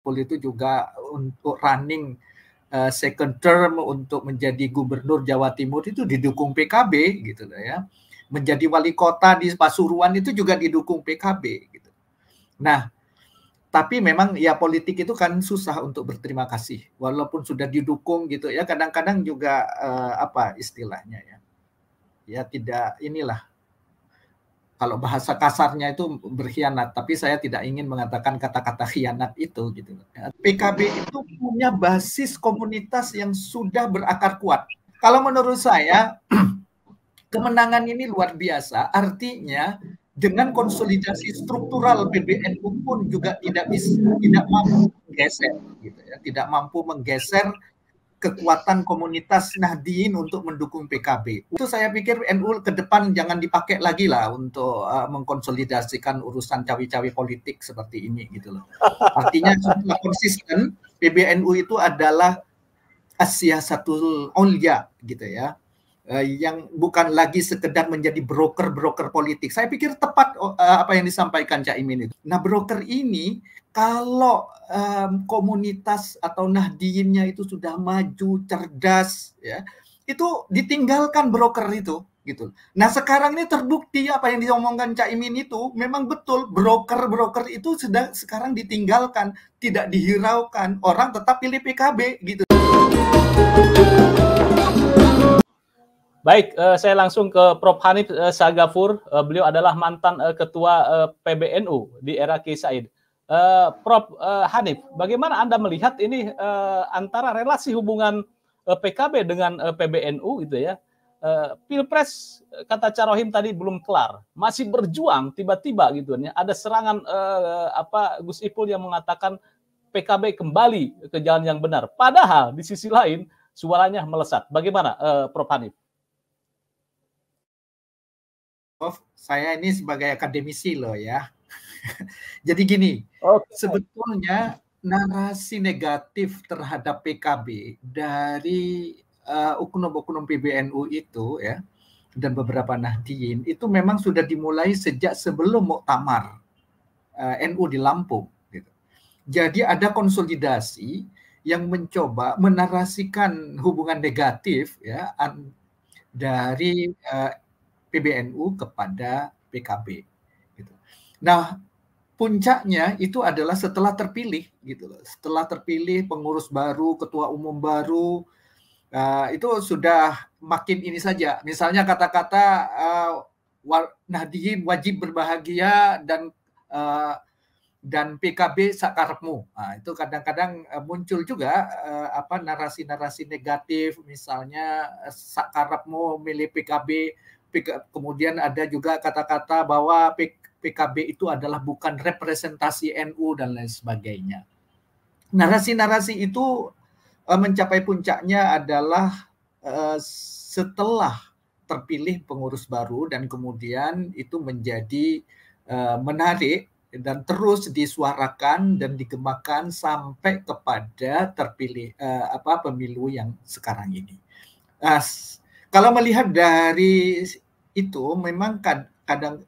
itu juga untuk running second term untuk menjadi gubernur Jawa Timur itu didukung PKB gitu ya. Menjadi wali kota di Pasuruan itu juga didukung PKB gitu. Nah, tapi memang ya politik itu kan susah untuk berterima kasih walaupun sudah didukung gitu ya, kadang-kadang juga apa istilahnya ya. Ya tidak inilah, kalau bahasa kasarnya itu berkhianat, tapi saya tidak ingin mengatakan kata-kata khianat itu gitu. PKB itu punya basis komunitas yang sudah berakar kuat. Kalau menurut saya kemenangan ini luar biasa, artinya dengan konsolidasi struktural PBNU pun juga tidak mampu menggeser gitu ya, tidak mampu menggeser kekuatan komunitas Nahdien untuk mendukung PKB. Itu saya pikir NU ke depan jangan dipakai lagi lah untuk mengkonsolidasikan urusan cawe-cawe politik seperti ini gitu loh. Artinya sudah konsisten, PBNU itu adalah as-siyasatul ulya gitu ya. Yang bukan lagi sekedar menjadi broker-broker politik. Saya pikir tepat apa yang disampaikan Cak Imin itu. Nah, broker ini kalau komunitas atau Nahdiennya itu sudah maju, cerdas, ya, itu ditinggalkan broker itu, gitu. Nah, sekarang ini terbukti apa yang diomongkan Cak Imin itu memang betul. Broker-broker itu sudah sekarang ditinggalkan, tidak dihiraukan. Orang tetap pilih PKB, gitu. Baik, saya langsung ke Prof. Hanif Sagafur. Beliau adalah mantan ketua PBNU di era Kiai Said. Prof. Hanif, bagaimana Anda melihat ini antara relasi hubungan PKB dengan PBNU gitu ya? Pilpres kata Carohim tadi belum kelar, masih berjuang, tiba-tiba gitu ya. Ada serangan Gus Ipul yang mengatakan PKB kembali ke jalan yang benar. Padahal di sisi lain suaranya melesat. Bagaimana Prof. Hanif? Saya ini sebagai akademisi loh ya. Jadi gini, sebetulnya narasi negatif terhadap PKB dari oknum-oknum PBNU itu ya, dan beberapa Nahdien itu memang sudah dimulai sejak sebelum Muktamar NU di Lampung. Gitu. Jadi ada konsolidasi yang mencoba menarasikan hubungan negatif ya dari PBNU kepada PKB. Gitu. Nah, puncaknya itu adalah setelah terpilih, gitu loh. Setelah terpilih pengurus baru, ketua umum baru, itu sudah makin ini saja. Misalnya kata-kata Nahdien wajib berbahagia dan PKB sakarepmu. Nah, itu kadang-kadang muncul juga narasi-narasi negatif, misalnya sakarepmu milih PKB. Kemudian ada juga kata-kata bahwa PKB itu adalah bukan representasi NU dan lain sebagainya. Narasi-narasi itu mencapai puncaknya adalah setelah terpilih pengurus baru dan kemudian itu menjadi menarik dan terus disuarakan dan digemakan sampai kepada terpilih pemilu yang sekarang ini. Kalau melihat dari itu memang kadang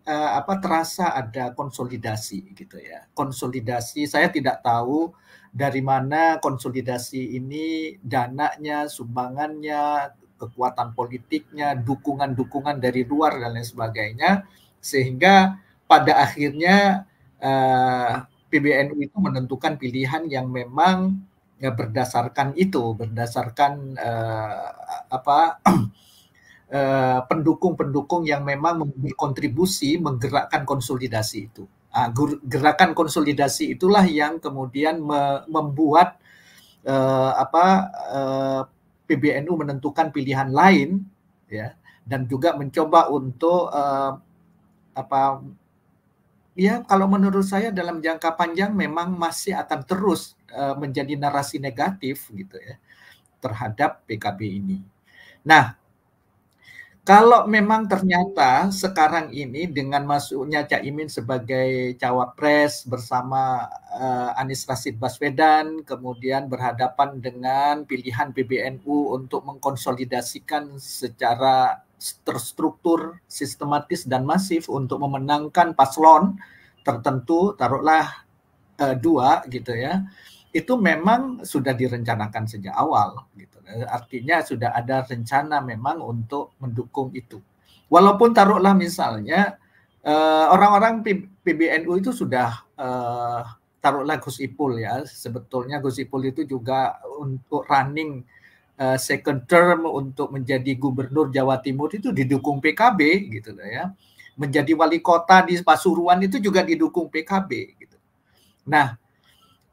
terasa ada konsolidasi gitu ya. Konsolidasi, saya tidak tahu dari mana konsolidasi ini, dananya, sumbangannya, kekuatan politiknya, dukungan-dukungan dari luar dan lain sebagainya, sehingga pada akhirnya PBNU itu menentukan pilihan yang memang berdasarkan itu, berdasarkan pendukung-pendukung yang memang berkontribusi menggerakkan konsolidasi itu. Gerakan konsolidasi itulah yang kemudian membuat PBNU menentukan pilihan lain, ya, dan juga mencoba untuk ya kalau menurut saya dalam jangka panjang memang masih akan terus menjadi narasi negatif gitu ya terhadap PKB ini. Nah, kalau memang ternyata sekarang ini dengan masuknya Cak Imin sebagai cawapres bersama Anies Rashid Baswedan, kemudian berhadapan dengan pilihan PBNU untuk mengkonsolidasikan secara terstruktur, sistematis dan masif untuk memenangkan paslon tertentu, taruhlah 2 gitu ya. itu memang sudah direncanakan sejak awal gitu. Artinya sudah ada rencana memang untuk mendukung itu. Walaupun taruhlah misalnya orang-orang PBNU itu sudah taruhlah Gus Ipul ya, sebetulnya Gus Ipul itu juga untuk running second term untuk menjadi gubernur Jawa Timur itu didukung PKB gitu ya. Menjadi wali kota di Pasuruan itu juga didukung PKB gitu. Nah,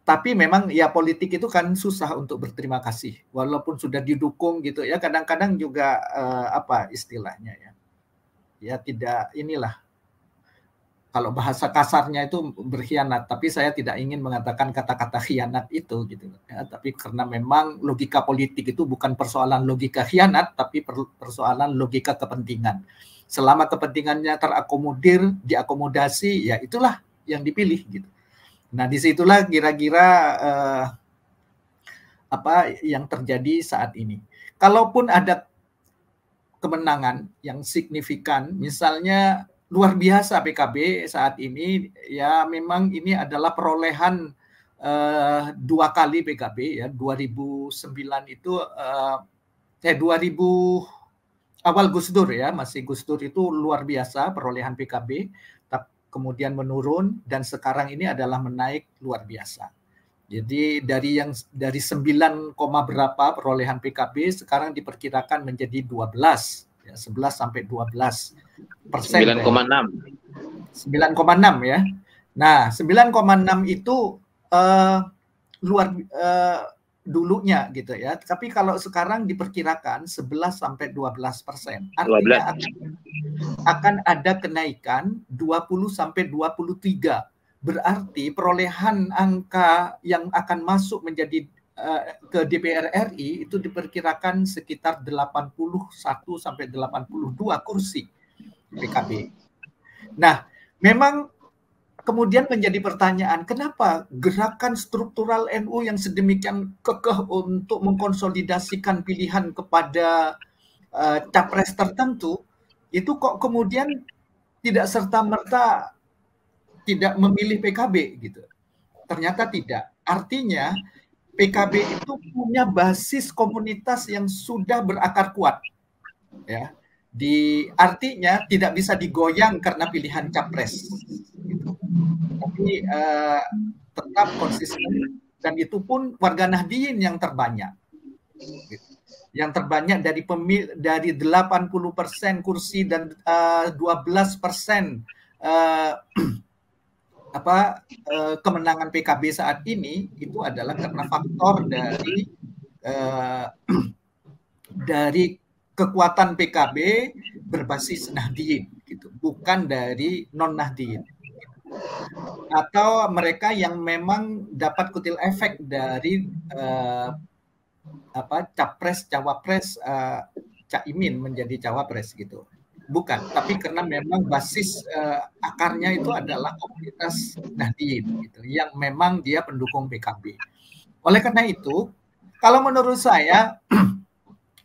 tapi memang ya politik itu kan susah untuk berterima kasih walaupun sudah didukung gitu ya, kadang-kadang juga apa istilahnya ya tidak inilah, kalau bahasa kasarnya itu berkhianat, tapi saya tidak ingin mengatakan kata-kata khianat itu gitu ya, tapi karena memang logika politik itu bukan persoalan logika khianat tapi persoalan logika kepentingan. Selama kepentingannya terakomodir, diakomodasi, ya itulah yang dipilih gitu. Nah, disitulah kira-kira apa yang terjadi saat ini. Kalaupun ada kemenangan yang signifikan, misalnya luar biasa PKB saat ini, ya memang ini adalah perolehan 2 kali PKB ya, 2009 itu 2000 awal Gus Dur ya, masih Gus Dur itu luar biasa perolehan PKB, kemudian menurun dan sekarang ini adalah menaik luar biasa. Jadi dari 9, berapa perolehan PKB sekarang diperkirakan menjadi 12 ya, 11 sampai 12%. 9,6 ya. Nah, 9,6 itu dulunya gitu ya. Tapi kalau sekarang diperkirakan 11 sampai 12%. Artinya akan ada kenaikan 20 sampai 23. Berarti perolehan angka yang akan masuk menjadi ke DPR RI itu diperkirakan sekitar 81 sampai 82 kursi PKB. Nah, memang kemudian menjadi pertanyaan, kenapa gerakan struktural NU yang sedemikian kekeh untuk mengkonsolidasikan pilihan kepada capres tertentu, itu kok kemudian tidak serta-merta tidak memilih PKB gitu. Ternyata tidak. Artinya PKB itu punya basis komunitas yang sudah berakar kuat. Ya. Artinya tidak bisa digoyang karena pilihan capres. Gitu. Tapi tetap konsisten, dan itu pun warga Nahdien yang terbanyak. Gitu. Yang terbanyak dari 80% kursi dan 12% kemenangan PKB saat ini itu adalah karena faktor dari kekuatan PKB berbasis Nahdien gitu, bukan dari non Nahdien. Atau mereka yang memang dapat kutil efek dari capres cawapres Caimin menjadi cawapres gitu. Bukan, tapi karena memang basis akarnya itu adalah komunitas Nahdien gitu, yang memang dia pendukung PKB. Oleh karena itu, kalau menurut saya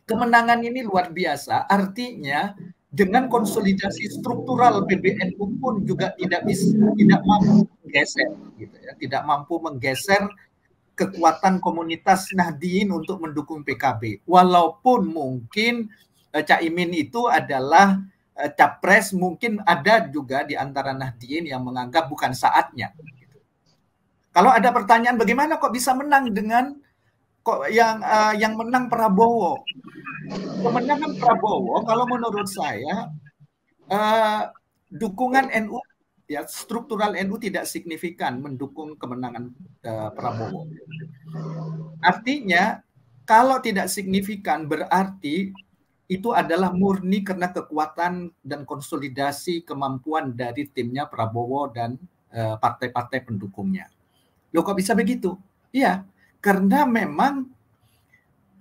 kemenangan ini luar biasa, artinya dengan konsolidasi struktural PBNU pun juga tidak mampu menggeser gitu ya, tidak mampu menggeser kekuatan komunitas Nahdien untuk mendukung PKB. Walaupun mungkin Caimin itu adalah capres, mungkin ada juga di antara Nahdien yang menganggap bukan saatnya. Kalau ada pertanyaan bagaimana kok bisa menang dengan kok yang menang Prabowo? Kemenangan Prabowo kalau menurut saya dukungan NU ya, struktural NU tidak signifikan mendukung kemenangan Prabowo. Artinya kalau tidak signifikan berarti itu adalah murni karena kekuatan dan konsolidasi kemampuan dari timnya Prabowo dan partai-partai pendukungnya. Loh, kok bisa begitu? Iya, karena memang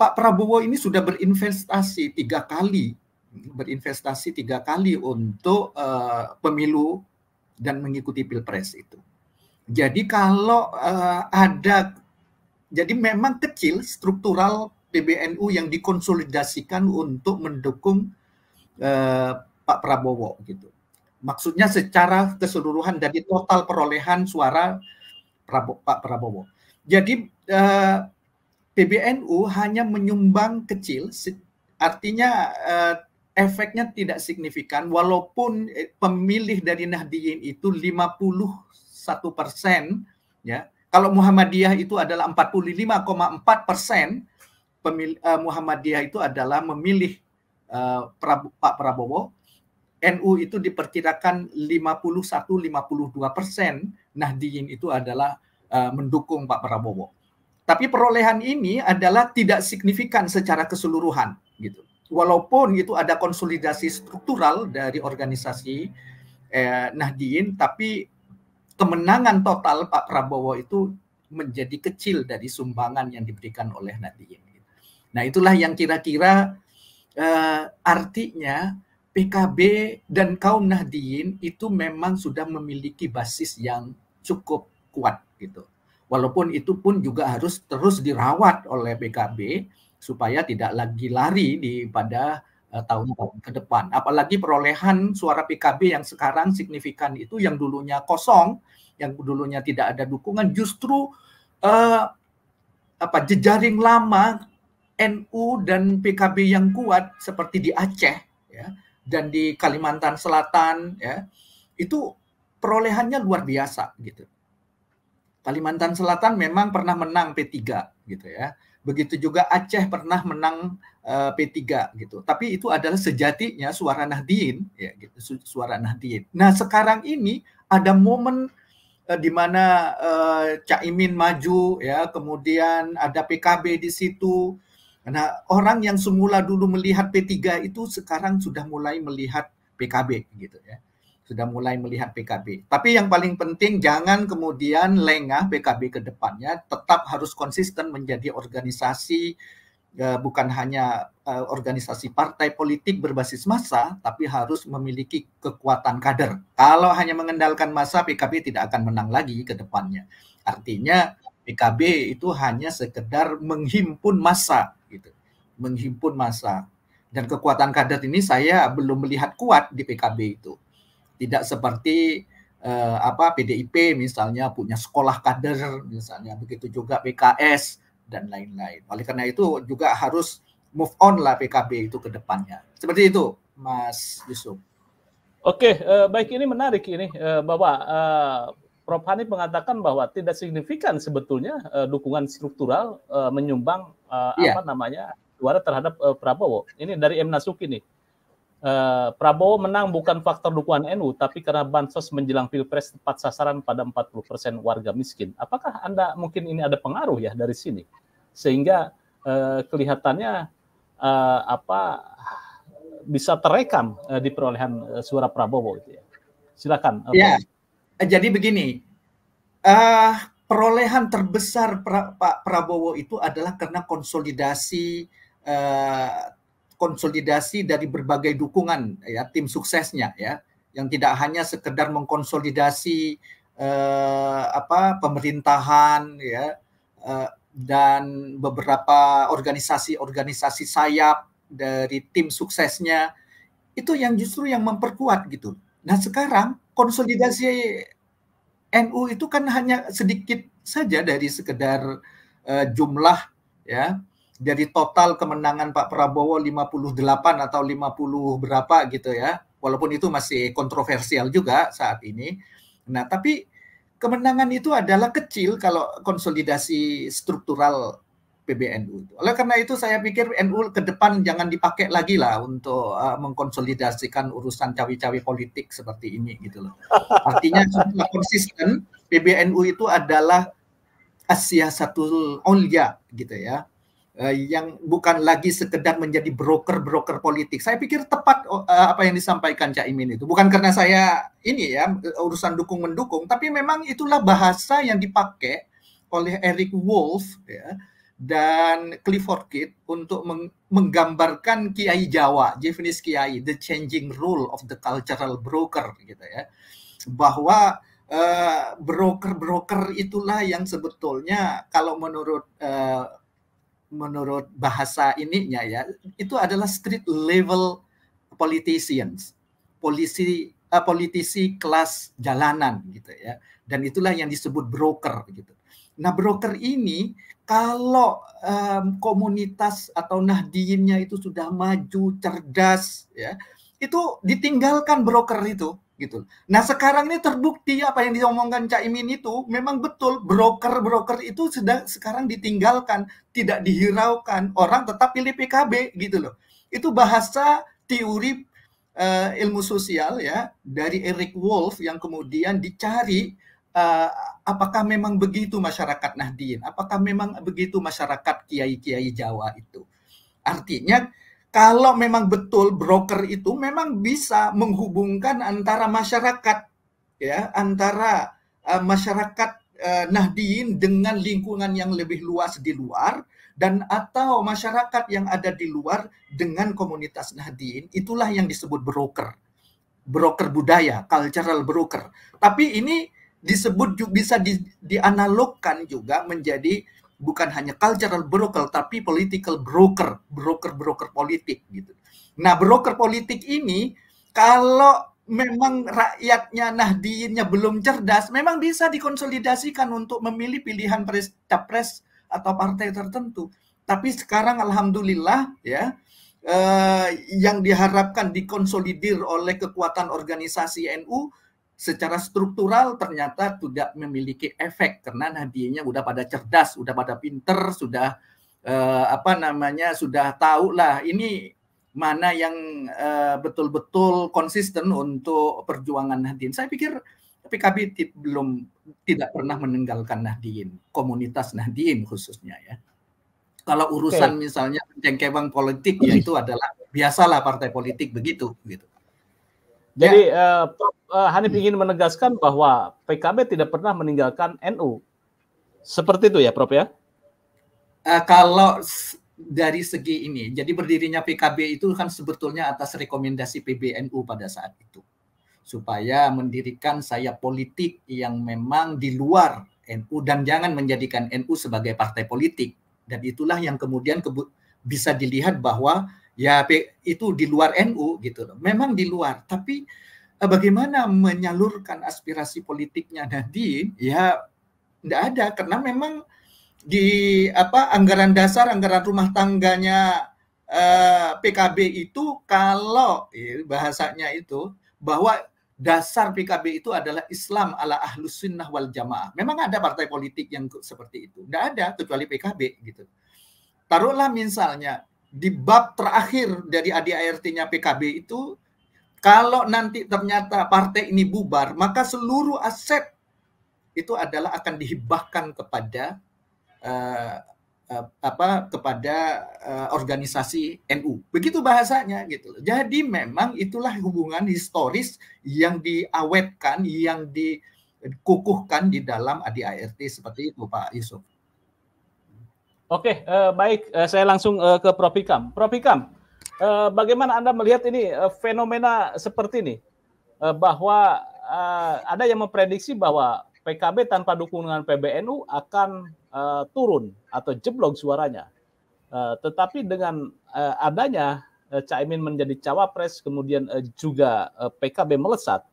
Pak Prabowo ini sudah berinvestasi 3 kali untuk pemilu dan mengikuti pilpres itu. Jadi kalau jadi memang kecil struktural PBNU yang dikonsolidasikan untuk mendukung Pak Prabowo gitu. Maksudnya secara keseluruhan dari total perolehan suara Pak Prabowo. Jadi PBNU hanya menyumbang kecil, artinya efeknya tidak signifikan, walaupun pemilih dari Nahdliyin itu 51%, ya. Kalau Muhammadiyah itu adalah 45,4%, Muhammadiyah itu adalah memilih Pak Prabowo. NU itu diperkirakan 51-52%, Nahdliyin itu adalah mendukung Pak Prabowo. Tapi perolehan ini adalah tidak signifikan secara keseluruhan, gitu. Walaupun itu ada konsolidasi struktural dari organisasi Nahdliyin, tapi kemenangan total Pak Prabowo itu menjadi kecil dari sumbangan yang diberikan oleh Nahdliyin. Nah, itulah yang kira-kira artinya PKB dan kaum Nahdliyin itu memang sudah memiliki basis yang cukup kuat, gitu. Walaupun itu pun juga harus terus dirawat oleh PKB supaya tidak lagi lari pada tahun-tahun ke depan. Apalagi perolehan suara PKB yang sekarang signifikan itu, yang dulunya kosong, yang dulunya tidak ada dukungan, justru jejaring lama NU dan PKB yang kuat seperti di Aceh, ya, dan di Kalimantan Selatan, ya, itu perolehannya luar biasa, gitu. Kalimantan Selatan memang pernah menang P3, gitu ya. Begitu juga Aceh pernah menang P3, gitu. Tapi itu adalah sejatinya suara Nahdliyin, ya, gitu, suara Nahdliyin. Nah, sekarang ini ada momen di mana Caimin maju, ya, kemudian ada PKB di situ. Nah, orang yang semula dulu melihat P3 itu sekarang sudah mulai melihat PKB, gitu ya. Sudah mulai melihat PKB. Tapi yang paling penting jangan kemudian lengah PKB ke depannya, tetap harus konsisten menjadi organisasi, bukan hanya organisasi partai politik berbasis massa, tapi harus memiliki kekuatan kader. Kalau hanya mengandalkan massa, PKB tidak akan menang lagi ke depannya. Artinya PKB itu hanya sekedar menghimpun massa, gitu. Menghimpun massa. Dan kekuatan kader ini saya belum melihat kuat di PKB itu. Tidak seperti PDIP misalnya punya sekolah kader misalnya, begitu juga PKS dan lain-lain. Oleh karena itu juga harus move on lah PKB itu ke depannya. Seperti itu, Mas Yusuf. Oke, baik, ini menarik ini bahwa Prof. Hanif mengatakan bahwa tidak signifikan sebetulnya dukungan struktural menyumbang suara terhadap Prabowo. Ini dari M. Nasuki nih. Prabowo menang bukan faktor dukungan NU, tapi karena bansos menjelang Pilpres tepat sasaran pada 40% warga miskin. Apakah Anda mungkin ini ada pengaruh ya dari sini? Sehingga kelihatannya bisa terekam di perolehan suara Prabowo itu ya. Silakan. Ya, jadi begini. Perolehan terbesar Pak Prabowo itu adalah karena konsolidasi dari berbagai dukungan, ya, tim suksesnya, ya, yang tidak hanya sekedar mengkonsolidasi pemerintahan, ya, dan beberapa organisasi sayap dari tim suksesnya, itu yang justru yang memperkuat, gitu. Nah, sekarang konsolidasi NU itu kan hanya sedikit saja dari sekedar jumlah, ya, dari total kemenangan Pak Prabowo 58 atau 50 berapa gitu ya, walaupun itu masih kontroversial juga saat ini. Nah, tapi kemenangan itu adalah kecil kalau konsolidasi struktural PBNU. Oleh karena itu saya pikir NU ke depan jangan dipakai lagi lah untuk mengkonsolidasikan urusan cawi-cawi politik seperti ini, gitu loh. Artinya sudah konsisten, PBNU itu adalah as-siyasatul ulya, gitu ya. Yang bukan lagi sekedar menjadi broker politik. Saya pikir tepat apa yang disampaikan Cak Imin itu. Bukan karena saya ini ya urusan dukung-mendukung, tapi memang itulah bahasa yang dipakai oleh Eric Wolff, ya, dan Clifford Kidd untuk menggambarkan Kiai Jawa, Javanese Kiai, the changing role of the cultural broker, gitu ya. Bahwa broker itulah yang sebetulnya kalau menurut bahasa ininya ya, itu adalah street level politicians, politisi kelas jalanan, gitu ya. Dan itulah yang disebut broker, gitu. Nah, broker ini kalau komunitas atau Nahdliinnya itu sudah maju, cerdas, ya, itu ditinggalkan broker itu, gitu. Nah, sekarang ini terbukti apa yang diomongkan Cak Imin itu memang betul, broker-broker itu sudah sekarang ditinggalkan, tidak dihiraukan, orang tetap pilih PKB gitu loh. Itu bahasa teori ilmu sosial ya dari Eric Wolf yang kemudian dicari apakah memang begitu masyarakat Nahdliin? Apakah memang begitu masyarakat kiai-kiai Jawa itu? Artinya kalau memang betul broker itu memang bisa menghubungkan antara masyarakat ya, antara masyarakat Nahdliin dengan lingkungan yang lebih luas di luar dan atau masyarakat yang ada di luar dengan komunitas Nahdliin, itulah yang disebut broker. Broker budaya, cultural broker. Tapi ini disebut bisa dianalogkan juga menjadi bukan hanya cultural broker tapi political broker, broker politik gitu. Nah, broker politik ini kalau memang rakyatnya Nahdliinnya belum cerdas, memang bisa dikonsolidasikan untuk memilih pilihan capres atau partai tertentu. Tapi sekarang alhamdulillah ya, yang diharapkan dikonsolidir oleh kekuatan organisasi NU secara struktural ternyata tidak memiliki efek karena Nahdliinnya udah pada cerdas, udah pada pinter, sudah sudah tahu lah ini mana yang betul-betul konsisten untuk perjuangan Nahdliin. Saya pikir PKB tidak pernah meninggalkan Nahdliin, komunitas Nahdliin khususnya ya. Kalau urusan misalnya jengkebang politik ya itu adalah biasalah partai politik begitu gitu. Jadi Prof. Hanif ingin menegaskan bahwa PKB tidak pernah meninggalkan NU. Seperti itu ya, Prof ya? Kalau dari segi ini, jadi berdirinya PKB itu kan sebetulnya atas rekomendasi PBNU pada saat itu. Supaya mendirikan sayap politik yang memang di luar NU dan jangan menjadikan NU sebagai partai politik. Dan itulah yang kemudian bisa dilihat bahwa ya itu di luar NU gitu loh. Memang di luar, tapi bagaimana menyalurkan aspirasi politiknya Nahdliin ya tidak ada karena memang di anggaran dasar, anggaran rumah tangganya PKB itu kalau bahasanya itu bahwa dasar PKB itu adalah Islam ala ahlus sunnah wal jamaah. Memang ada partai politik yang seperti itu. Tidak ada kecuali PKB gitu. Taruhlah misalnya di bab terakhir dari ADART-nya PKB itu kalau nanti ternyata partai ini bubar, maka seluruh aset itu adalah akan dihibahkan kepada organisasi NU. Begitu bahasanya gitu. Jadi memang itulah hubungan historis yang diawetkan, yang dikukuhkan di dalam ADART seperti itu, Pak Yusuf. Oke, baik. Saya langsung ke Prof. Hikam. Prof. Hikam, bagaimana Anda melihat ini fenomena seperti ini? Bahwa ada yang memprediksi bahwa PKB tanpa dukungan PBNU akan turun atau jeblok suaranya. Tetapi dengan adanya Cak Imin menjadi cawapres, kemudian juga PKB melesat,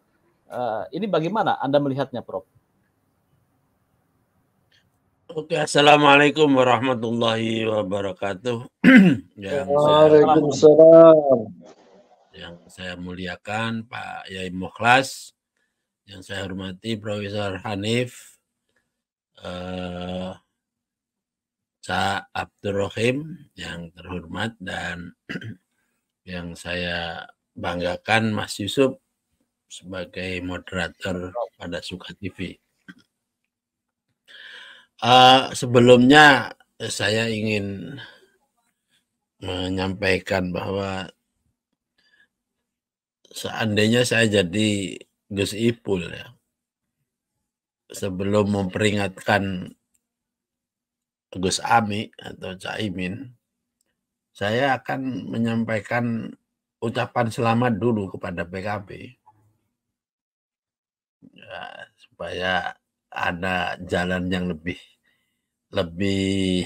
ini bagaimana Anda melihatnya, Prof? Oke, assalamualaikum warahmatullahi wabarakatuh. Waalaikumsalam. Yang saya muliakan Pak Yai Mukhlas, yang saya hormati Profesor Hanif, Cak Abdurrahim yang terhormat, dan yang saya banggakan Mas Yusuf sebagai moderator pada Suka TV. Sebelumnya saya ingin menyampaikan bahwa seandainya saya jadi Gus Ipul ya, sebelum memperingatkan Gus Ami atau Cak Imin, saya akan menyampaikan ucapan selamat dulu kepada PKB ya, supaya ada jalan yang lebih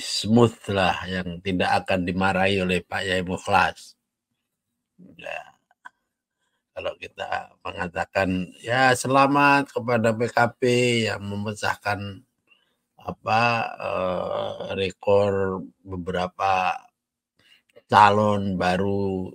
smooth lah, yang tidak akan dimarahi oleh Pak Yai Mukhlas. Ya, kalau kita mengatakan ya selamat kepada PKB yang memecahkan rekor beberapa calon baru